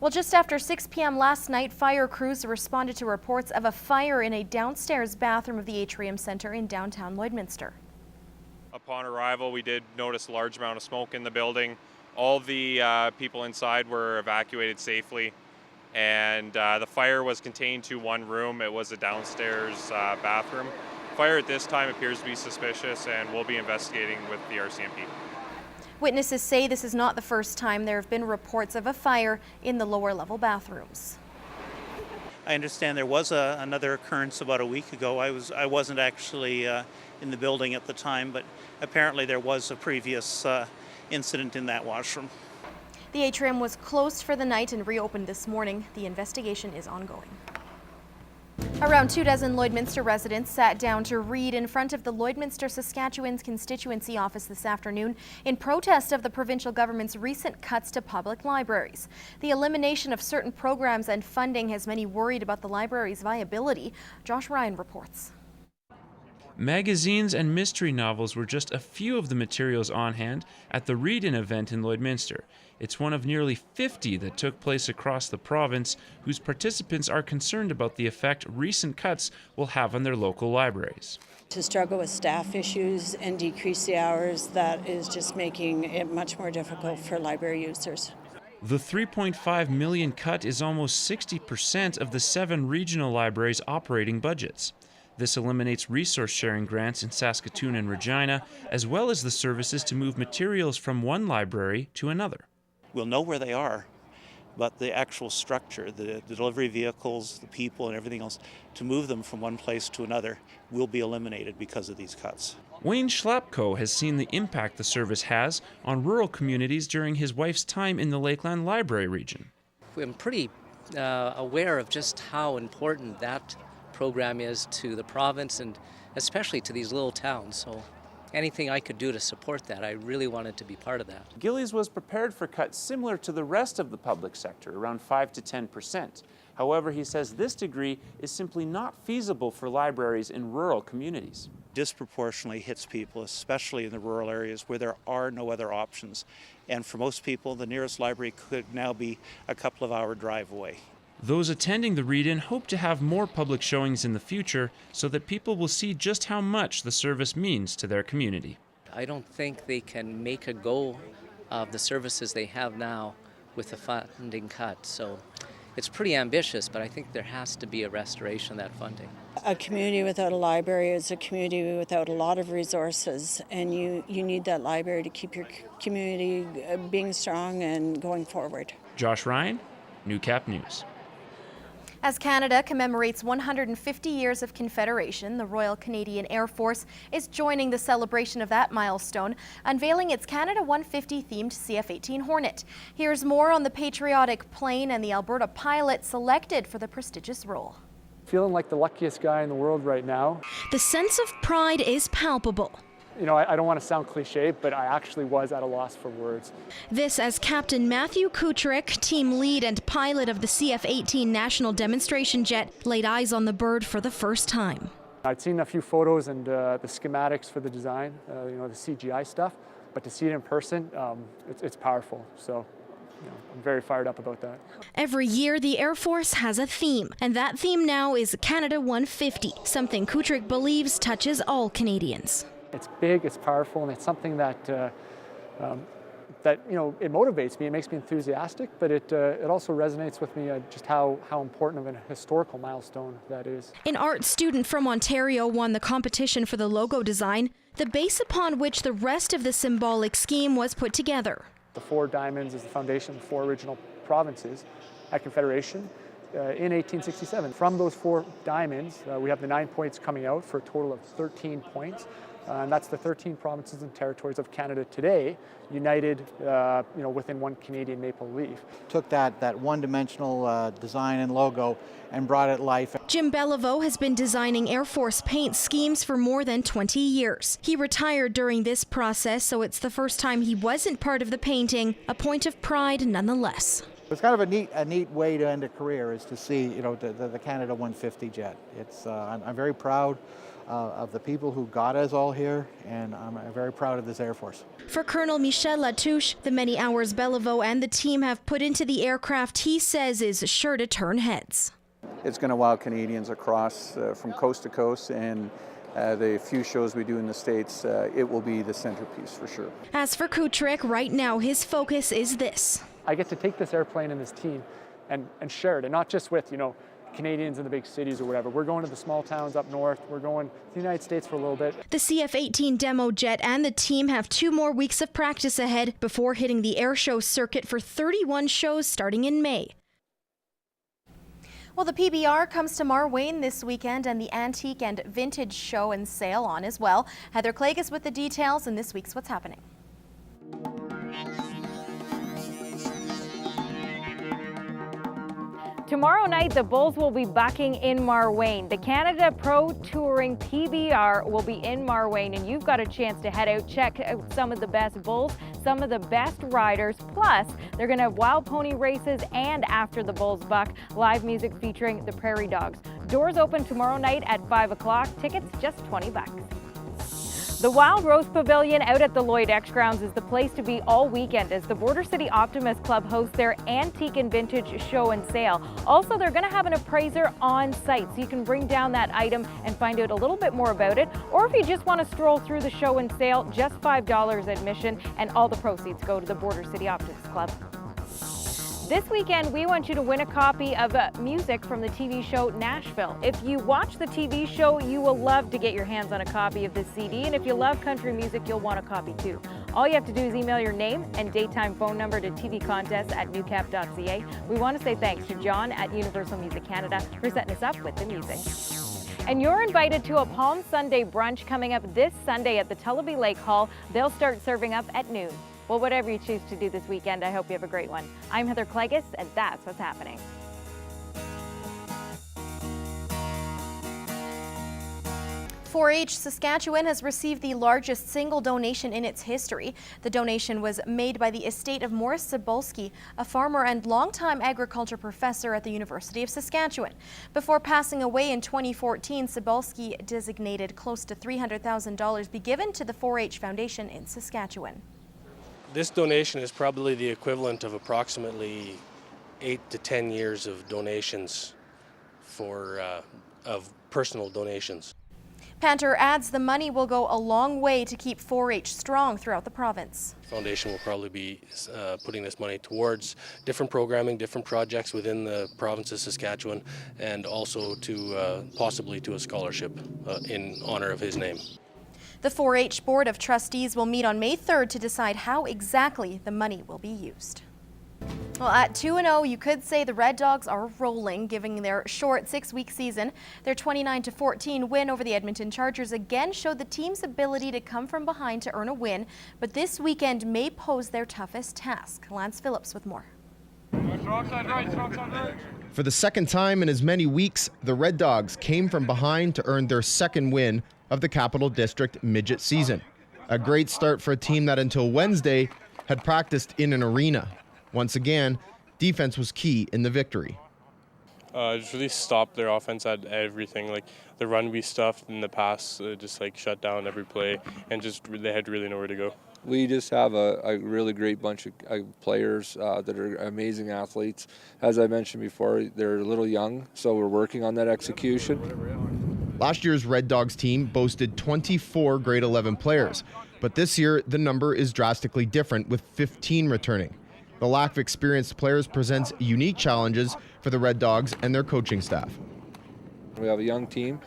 Well, just after 6 p.m. last night, fire crews responded to reports of a fire in a downstairs bathroom of the Atrium Centre in downtown Lloydminster. Upon arrival, we did notice a large amount of smoke in the building. All the people inside were evacuated safely, and the fire was contained to one room. It was a downstairs bathroom. Fire at this time appears to be suspicious, and we'll be investigating with the RCMP. Witnesses say this is not the first time there have been reports of a fire in the lower level bathrooms. I understand there was another occurrence about a week ago. I wasn't actually in the building at the time, but apparently there was a previous incident in that washroom. The atrium was closed for the night and reopened this morning. The investigation is ongoing. Around 24 Lloydminster residents sat down to read in front of the Lloydminster Saskatchewan's constituency office this afternoon in protest of the provincial government's recent cuts to public libraries. The elimination of certain programs and funding has many worried about the library's viability. Josh Ryan reports. Magazines and mystery novels were just a few of the materials on hand at the Read-In event in Lloydminster. It's one of nearly 50 that took place across the province, whose participants are concerned about the effect recent cuts will have on their local libraries. To struggle with staff issues and decrease the hours, that is just making it much more difficult for library users. The $3.5 million cut is almost 60% of the 7 regional libraries' operating budgets. This eliminates resource-sharing grants in Saskatoon and Regina, as well as the services to move materials from one library to another. We'll know where they are, but the actual structure, the delivery vehicles, the people and everything else, to move them from one place to another will be eliminated because of these cuts. Wayne Schlapko has seen the impact the service has on rural communities during his wife's time in the Lakeland Library region. I'm pretty aware of just how important that program is to the province and especially to these little towns. So anything I could do to support that, I really wanted to be part of that. Gillies was prepared for cuts similar to the rest of the public sector, around 5 to 10%. However, he says this degree is simply not feasible for libraries in rural communities. Disproportionately hits people, especially in the rural areas where there are no other options. And for most people, the nearest library could now be a couple of hour drive away. Those attending the Read-In hope to have more public showings in the future so that people will see just how much the service means to their community. I don't think they can make a go of the services they have now with the funding cut. So it's pretty ambitious, but I think there has to be a restoration of that funding. A community without a library is a community without a lot of resources, and you need that library to keep your community being strong and going forward. Josh Ryan, Newcap News. As Canada commemorates 150 years of Confederation, the Royal Canadian Air Force is joining the celebration of that milestone, unveiling its Canada 150-themed CF-18 Hornet. Here's more on the patriotic plane and the Alberta pilot selected for the prestigious role. Feeling like the luckiest guy in the world right now. The sense of pride is palpable. You know, I don't want to sound cliche, but I actually was at a loss for words. This as Captain Matthew Kucherick, team lead and pilot of the CF-18 National Demonstration Jet, laid eyes on the bird for the first time. I'd seen a few photos and the schematics for the design, the CGI stuff, but to see it in person, it's powerful. So, I'm very fired up about that. Every year, the Air Force has a theme, and that theme now is Canada 150, something Kucherick believes touches all Canadians. It's big, it's powerful, and it's something that it motivates me. It makes me enthusiastic, but it also resonates with me just how important of a historical milestone that is. An art student from Ontario won the competition for the logo design, the base upon which the rest of the symbolic scheme was put together. The 4 diamonds is the foundation of the 4 original provinces at Confederation in 1867. From those 4 diamonds, we have the 9 points coming out for a total of 13 points. And that's the 13 provinces and territories of Canada today, united within one Canadian maple leaf. Took that one-dimensional design and logo and brought it life. Jim Beliveau has been designing Air Force paint schemes for more than 20 years. He retired during this process, so it's the first time he wasn't part of the painting, a point of pride nonetheless. It's kind of a neat way to end a career is to see the Canada 150 jet. I'm very proud of the people who got us all here, and I'm very proud of this Air Force. For Colonel Michel Latouche, the many hours Beliveau and the team have put into the aircraft he says is sure to turn heads. It's going to wow Canadians across from coast to coast, and the few shows we do in the States, it will be the centerpiece for sure. As for Kutrick, right now his focus is this. I get to take this airplane and this team and share it, and not just with, Canadians in the big cities or whatever. We're going to the small towns up north. We're going to the United States for a little bit. The CF-18 demo jet and the team have 2 more weeks of practice ahead before hitting the air show circuit for 31 shows starting in May. Well, the PBR comes to Marwayne this weekend, and the Antique and Vintage Show and Sale on as well. Heather Klages with the details in this week's What's Happening. Tomorrow night, the Bulls will be backing in Marwayne. The Canada Pro Touring PBR will be in Marwayne, and you've got a chance to head out, check out some of the best Bulls, some of the best riders. Plus, they're going to have wild pony races and after the Bulls buck, live music featuring the Prairie Dogs. Doors open tomorrow night at 5 o'clock. Tickets just $20. The Wild Rose Pavilion out at the Lloyd X Grounds is the place to be all weekend as the Border City Optimist Club hosts their Antique and Vintage Show and Sale. Also, they're going to have an appraiser on site, so you can bring down that item and find out a little bit more about it. Or if you just want to stroll through the show and sale, just $5 admission, and all the proceeds go to the Border City Optimist Club. This weekend, we want you to win a copy of music from the TV show Nashville. If you watch the TV show, you will love to get your hands on a copy of this CD, and if you love country music, you'll want a copy too. All you have to do is email your name and daytime phone number to tvcontests@newcap.ca. We want to say thanks to John at Universal Music Canada for setting us up with the music. And you're invited to a Palm Sunday brunch coming up this Sunday at the Tullabee Lake Hall. They'll start serving up at noon. Well, whatever you choose to do this weekend, I hope you have a great one. I'm Heather Klages, and that's what's happening. 4-H Saskatchewan has received the largest single donation in its history. The donation was made by the estate of Morris Cybulski, a farmer and longtime agriculture professor at the University of Saskatchewan. Before passing away in 2014, Cybulski designated close to $300,000 be given to the 4-H Foundation in Saskatchewan. This donation is probably the equivalent of approximately 8 to 10 years of donations of personal donations. Panter adds the money will go a long way to keep 4-H strong throughout the province. The foundation will probably be putting this money towards different programming, different projects within the province of Saskatchewan, and also to possibly to a scholarship in honor of his name. The 4-H Board of Trustees will meet on May 3rd to decide how exactly the money will be used. Well, at 2-0, you could say the Red Dogs are rolling, giving their short 6-week season. Their 29-14 win over the Edmonton Chargers again showed the team's ability to come from behind to earn a win, but this weekend may pose their toughest task. Lance Phillips with more. For the second time in as many weeks, the Red Dogs came from behind to earn their second win of the Capital District midget season. A great start for a team that until Wednesday had practiced in an arena. Once again, defense was key in the victory. Just really stopped their offense at everything. Like the run we stuffed in the pass, just like shut down every play, and just they had really nowhere to go. We just have a really great bunch of players that are amazing athletes. As I mentioned before, they're a little young, so we're working on that execution. Last year's Red Dogs team boasted 24 grade 11 players, but this year the number is drastically different with 15 returning. The lack of experienced players presents unique challenges for the Red Dogs and their coaching staff. We have a young team.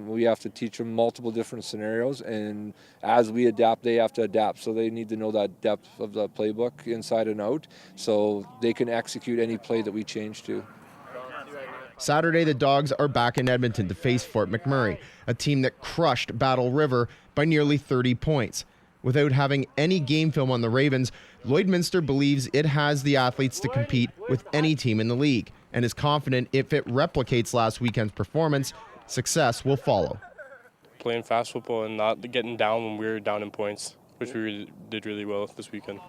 We have to teach them multiple different scenarios, and as we adapt, they have to adapt. So they need to know that depth of the playbook inside and out so they can execute any play that we change to. Saturday, the Dogs are back in Edmonton to face Fort McMurray, a team that crushed Battle River by nearly 30 points. Without having any game film on the Ravens, Lloydminster believes it has the athletes to compete with any team in the league and is confident if it replicates last weekend's performance, success will follow. Playing fast football and not getting down when we were down in points, which we did really well this weekend.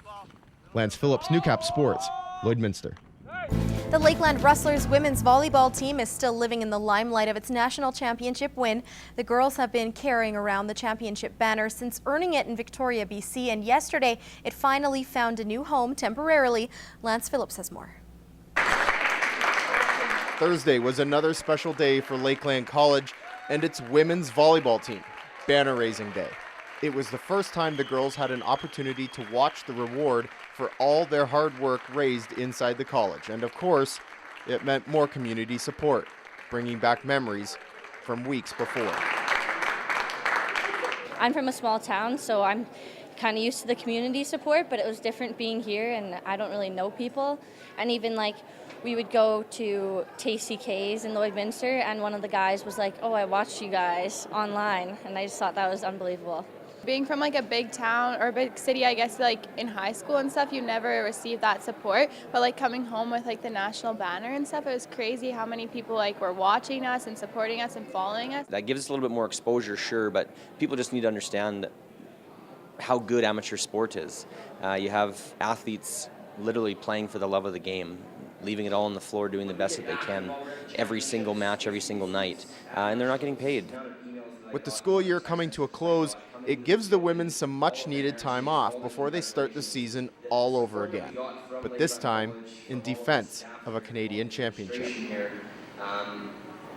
Lance Phillips, Newcap Sports, Lloydminster. The Lakeland Rustlers women's volleyball team is still living in the limelight of its national championship win. The girls have been carrying around the championship banner since earning it in Victoria, BC, and yesterday it finally found a new home temporarily. Lance Phillips has more. Thursday was another special day for Lakeland College and its women's volleyball team, banner raising day. It was the first time the girls had an opportunity to watch the reward for all their hard work raised inside the college. And of course, it meant more community support, bringing back memories from weeks before. I'm from a small town, so I'm kind of used to the community support, but it was different being here, and I don't really know people. And even like we would go to TCKs in Lloydminster, and one of the guys was like, "Oh, I watched you guys online," and I just thought that was unbelievable. Being from like a big town or a big city, I guess like in high school and stuff, you never receive that support. But like coming home with like the national banner and stuff, it was crazy how many people like were watching us and supporting us and following us. That gives us a little bit more exposure, sure, but people just need to understand how good amateur sport is. You have athletes literally playing for the love of the game, leaving it all on the floor, doing the best that they can every single match, every single night, and they're not getting paid. With the school year coming to a close, it gives the women some much-needed time off before they start the season all over again, but this time in defense of a Canadian championship.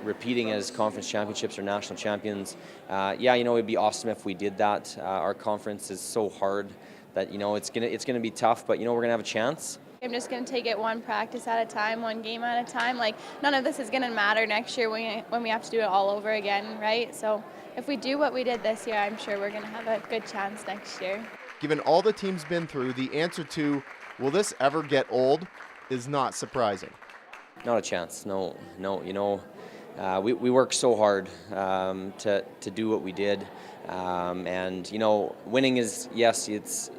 Repeating as conference championships or national champions, yeah, it'd be awesome if we did that. Our conference is so hard that, it's gonna be tough, but, we're gonna have a chance. I'm just going to take it one practice at a time, one game at a time. Like, none of this is going to matter next year when we have to do it all over again, right? So if we do what we did this year, I'm sure we're going to have a good chance next year. Given all the team's been through, the answer to, will this ever get old, is not surprising. Not a chance, no. We worked so hard to do what we did. And winning is, yes, it's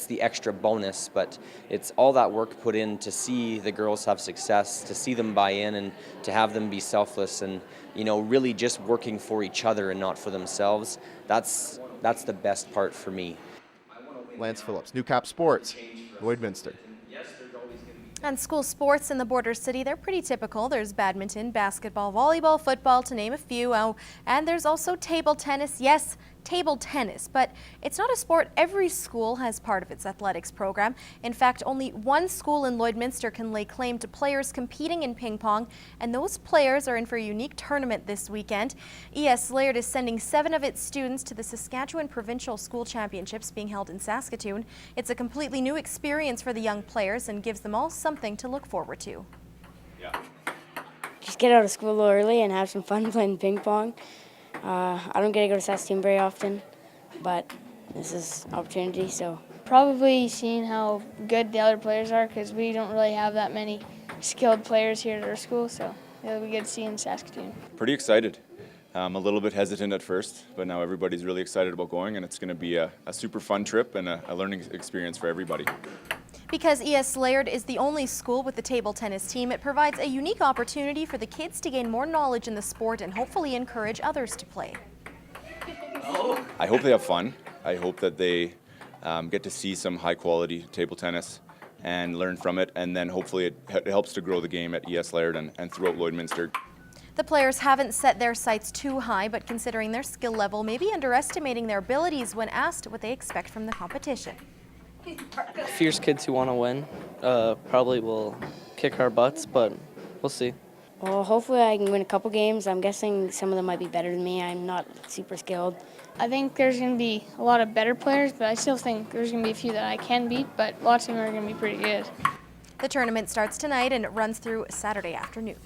the extra bonus, but it's all that work put in to see the girls have success, to see them buy in, and to have them be selfless and really just working for each other and not for themselves. That's the best part for me. Lance Phillips, Newcap Sports, Lloydminster. And school sports in the border city, they're pretty typical. There's badminton, basketball, volleyball, football, to name a few. Oh, and there's also table tennis. Yes, table tennis, but it's not a sport every school has part of its athletics program. In fact, only one school in Lloydminster can lay claim to players competing in ping pong, and those players are in for a unique tournament this weekend. ES Laird is sending 7 of its students to the Saskatchewan Provincial School Championships being held in Saskatoon. It's a completely new experience for the young players and gives them all something to look forward to. Just get out of school a little early and have some fun playing ping pong. I don't get to go to Saskatoon very often, but this is an opportunity, so. Probably seeing how good the other players are, because we don't really have that many skilled players here at our school, so it'll be good to see in Saskatoon. Pretty excited. A little bit hesitant at first, but now everybody's really excited about going, and it's going to be a super fun trip and a learning experience for everybody. Because ES Laird is the only school with the table tennis team, it provides a unique opportunity for the kids to gain more knowledge in the sport and hopefully encourage others to play. I hope they have fun. I hope that they get to see some high-quality table tennis and learn from it, and then hopefully it helps to grow the game at ES Laird and throughout Lloydminster. The players haven't set their sights too high, but considering their skill level, maybe underestimating their abilities when asked what they expect from the competition. Fierce kids who want to win probably will kick our butts, but we'll see. Well, hopefully I can win a couple games. I'm guessing some of them might be better than me. I'm not super skilled. I think there's going to be a lot of better players, but I still think there's going to be a few that I can beat, but lots of them are going to be pretty good. The tournament starts tonight and it runs through Saturday afternoon.